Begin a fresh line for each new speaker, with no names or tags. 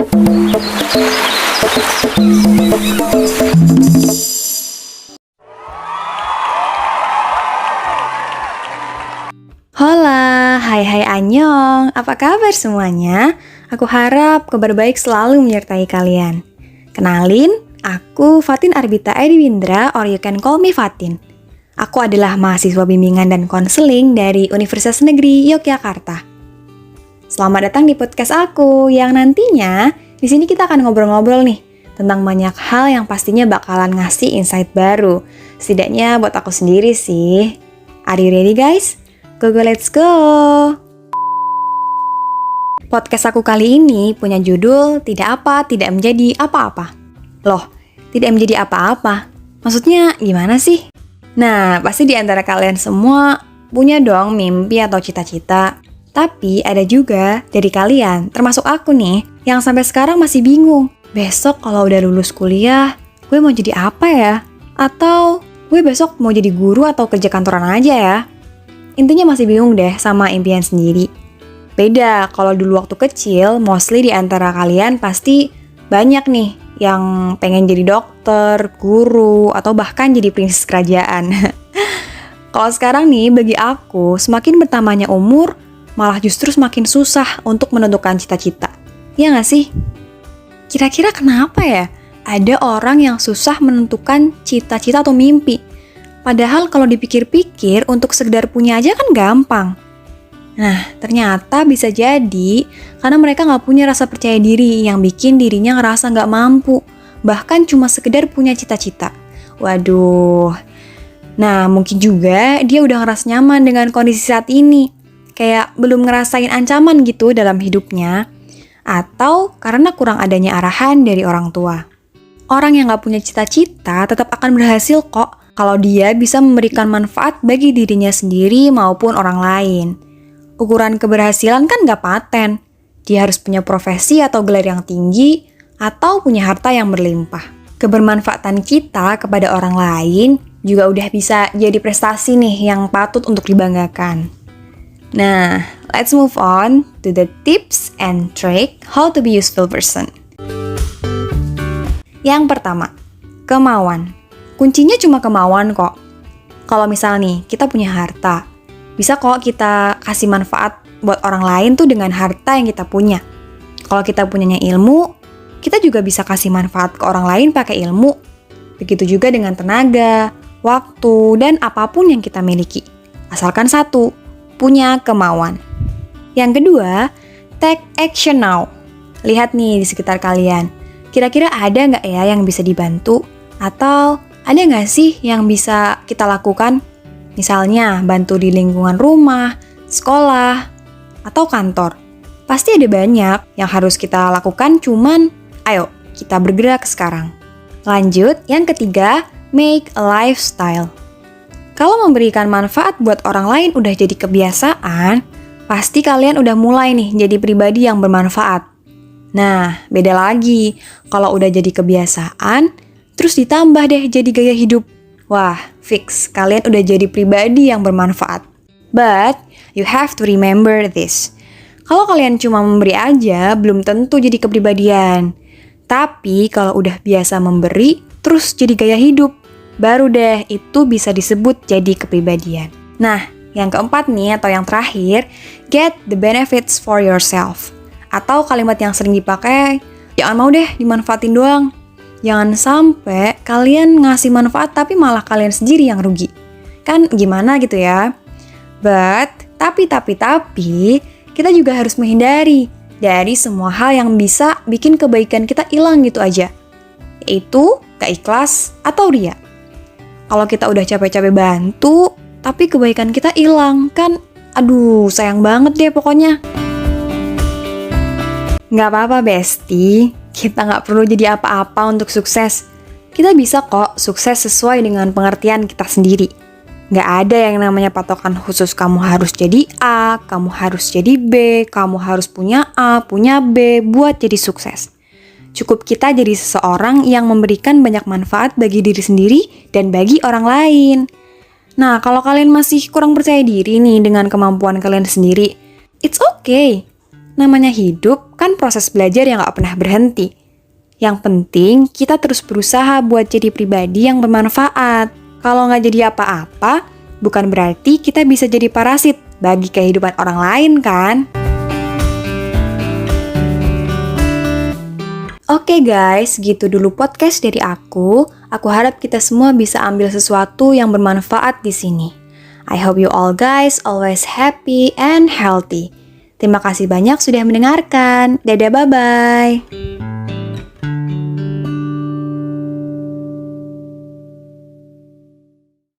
Hola, hai annyeong, apa kabar semuanya? Aku harap kabar baik selalu menyertai kalian. Kenalin, aku Fatin Arbita Ediwindra, or you can call me Fatin. Aku adalah mahasiswa bimbingan dan konseling dari Universitas Negeri Yogyakarta. Selamat datang di podcast aku, yang nantinya di sini kita akan ngobrol-ngobrol nih tentang banyak hal yang pastinya bakalan ngasih insight baru. Setidaknya buat aku sendiri sih. Are you ready guys? Go, let's go! Podcast aku kali ini punya judul Tidak Menjadi Apa-apa. Loh, tidak menjadi apa-apa? Maksudnya gimana sih? Nah, pasti di antara kalian semua punya dong mimpi atau cita-cita. Tapi ada juga dari kalian, termasuk aku nih, yang sampai sekarang masih bingung. Besok kalau udah lulus kuliah, gue mau jadi apa ya? Atau gue besok mau jadi guru atau kerja kantoran aja ya? Intinya masih bingung deh sama impian sendiri. Beda kalau dulu waktu kecil, mostly di antara kalian pasti banyak nih yang pengen jadi dokter, guru, atau bahkan jadi princess kerajaan. Kalau sekarang nih, bagi aku, semakin bertambahnya umur, malah justru semakin susah untuk menentukan cita-cita. Ya nggak sih? Kira-kira kenapa ya? Ada orang yang susah menentukan cita-cita atau mimpi. Padahal kalau dipikir-pikir, untuk sekedar punya aja kan gampang. Nah, ternyata bisa jadi karena mereka nggak punya rasa percaya diri yang bikin dirinya ngerasa nggak mampu. Bahkan cuma sekedar punya cita-cita. Waduh. Nah, mungkin juga dia udah ngerasa nyaman dengan kondisi saat ini. Kayak belum ngerasain ancaman gitu dalam hidupnya. Atau karena kurang adanya arahan dari orang tua. Orang yang nggak punya cita-cita tetap akan berhasil kok kalau dia bisa memberikan manfaat bagi dirinya sendiri maupun orang lain. Ukuran keberhasilan kan nggak paten. Dia harus punya profesi atau gelar yang tinggi, atau punya harta yang berlimpah. Kebermanfaatan kita kepada orang lain juga udah bisa jadi prestasi nih yang patut untuk dibanggakan. Nah, let's move on to the tips and trick how to be useful person. Yang pertama, kemauan. Kuncinya cuma kemauan kok. Kalau misal nih, kita punya harta, bisa kok kita kasih manfaat buat orang lain tuh dengan harta yang kita punya. Kalau kita punyanya ilmu, kita juga bisa kasih manfaat ke orang lain pakai ilmu. Begitu juga dengan tenaga, waktu, dan apapun yang kita miliki. Asalkan satu, punya kemauan. Yang kedua, take action now. Lihat nih di sekitar kalian. Kira-kira ada nggak ya yang bisa dibantu? Atau ada nggak sih yang bisa kita lakukan? Misalnya, bantu di lingkungan rumah, sekolah, atau kantor. Pasti ada banyak yang harus kita lakukan, cuman ayo kita bergerak sekarang. Lanjut, yang ketiga, make a lifestyle. Kalau memberikan manfaat buat orang lain udah jadi kebiasaan, pasti kalian udah mulai nih jadi pribadi yang bermanfaat. Nah, beda lagi. Kalau udah jadi kebiasaan, terus ditambah deh jadi gaya hidup. Wah, fix. Kalian udah jadi pribadi yang bermanfaat. But, you have to remember this. Kalau kalian cuma memberi aja, belum tentu jadi kepribadian. Tapi, kalau udah biasa memberi, terus jadi gaya hidup, baru deh itu bisa disebut jadi kepribadian. Nah, yang keempat nih, atau yang terakhir, get the benefits for yourself. Atau kalimat yang sering dipakai, jangan mau deh dimanfaatin doang. Jangan sampai kalian ngasih manfaat tapi malah kalian sendiri yang rugi. Kan gimana gitu ya? Tapi, kita juga harus menghindari dari semua hal yang bisa bikin kebaikan kita hilang gitu aja. Yaitu keikhlas atau ria. Kalau kita udah capek-capek bantu, tapi kebaikan kita hilang, kan aduh sayang banget deh pokoknya. Nggak apa-apa bestie. Kita nggak perlu jadi apa-apa untuk sukses. Kita bisa kok sukses sesuai dengan pengertian kita sendiri. Nggak ada yang namanya patokan khusus kamu harus jadi A, kamu harus jadi B, kamu harus punya A, punya B buat jadi sukses. Cukup kita jadi seseorang yang memberikan banyak manfaat bagi diri sendiri dan bagi orang lain. Nah, kalau kalian masih kurang percaya diri nih dengan kemampuan kalian sendiri, it's okay. Namanya hidup, kan proses belajar yang gak pernah berhenti. Yang penting, kita terus berusaha buat jadi pribadi yang bermanfaat. Kalau nggak jadi apa-apa, bukan berarti kita bisa jadi parasit bagi kehidupan orang lain kan? Oke guys, gitu dulu podcast dari aku. Aku harap kita semua bisa ambil sesuatu yang bermanfaat di sini. I hope you all guys always happy and healthy. Terima kasih banyak sudah mendengarkan. Dadah, bye-bye.